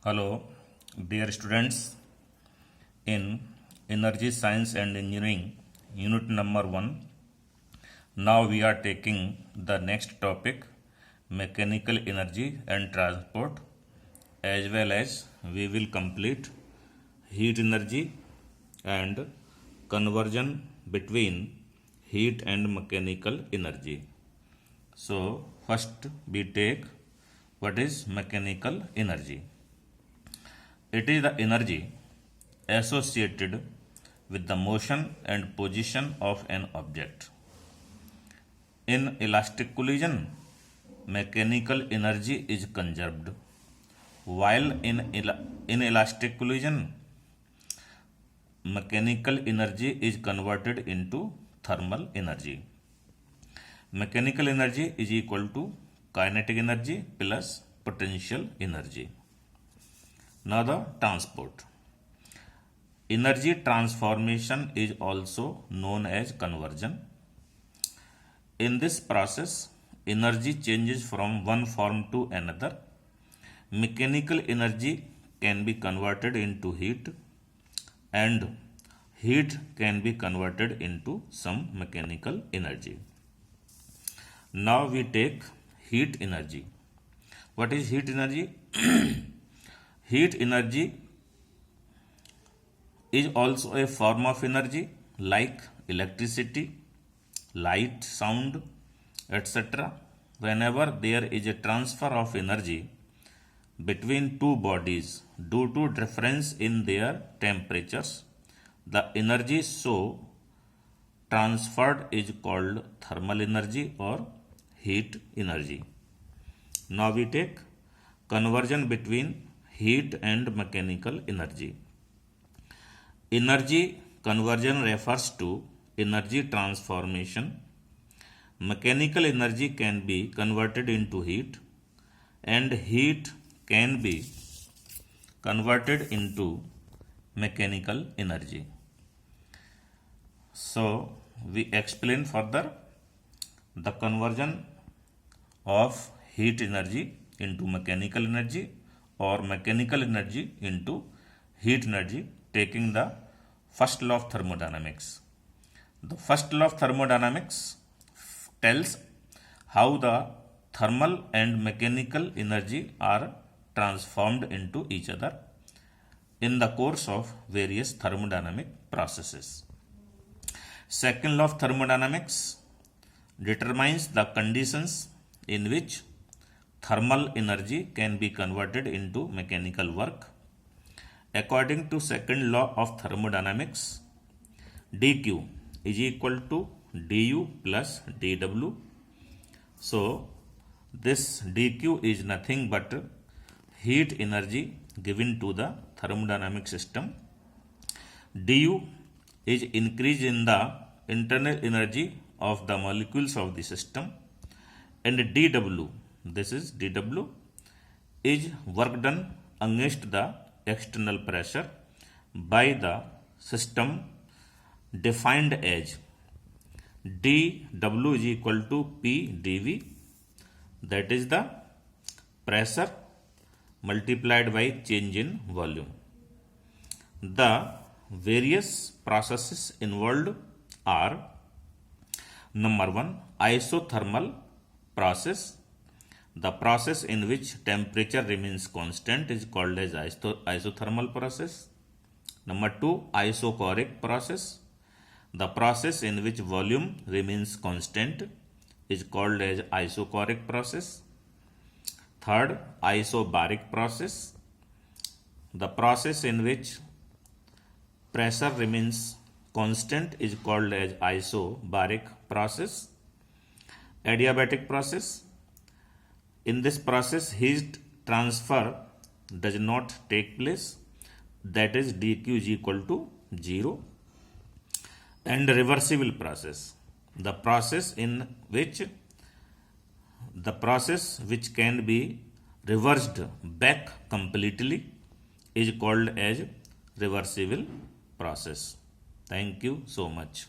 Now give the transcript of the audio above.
Hello, dear students. In Energy Science and Engineering, Unit number 1. Now we are taking the next topic, Mechanical Energy and Transport, as well as we will complete heat energy and conversion between heat and mechanical energy. So, first we take what is mechanical energy. It is the energy associated with the motion and position of an object. In elastic collision, mechanical energy is conserved, while in inelastic collision, mechanical energy is converted into thermal energy. Mechanical energy is equal to kinetic energy plus potential energy. Now the transport. Energy transformation is also known as conversion. In this process, energy changes from one form to another. Mechanical energy can be converted into heat, and heat can be converted into some mechanical energy. Now we take heat energy. What is heat energy? Heat energy is also a form of energy like electricity, light, sound, etc. Whenever there is a transfer of energy between two bodies due to difference in their temperatures, the energy so transferred is called thermal energy or heat energy. Now we take conversion between heat and mechanical energy. Energy conversion refers to energy transformation. Mechanical energy can be converted into heat, and heat can be converted into mechanical energy. So, we explain further the conversion of heat energy into mechanical energy or mechanical energy into heat energy, taking the first law of thermodynamics. The first law of thermodynamics tells how the thermal and mechanical energy are transformed into each other in the course of various thermodynamic processes. Second law of thermodynamics determines the conditions in which thermal energy can be converted into mechanical work. According to second law of thermodynamics, dq is equal to du plus dw. So, this dq is nothing but heat energy given to the thermodynamic system. du is increase in the internal energy of the molecules of the system, and dw, this is dw, is work done against the external pressure by the system defined as dw is equal to p dv, that is the pressure multiplied by change in volume. The various processes involved are: number 1, isothermal process. The process in which temperature remains constant is called as isothermal process. Number 2, isochoric process. The process in which volume remains constant is called as isochoric process. Third, isobaric process. The process in which pressure remains constant is called as isobaric process. Adiabatic process. In this process, heat transfer does not take place, that is dq is equal to 0. And reversible process, the process which can be reversed back completely is called as reversible process. Thank you so much.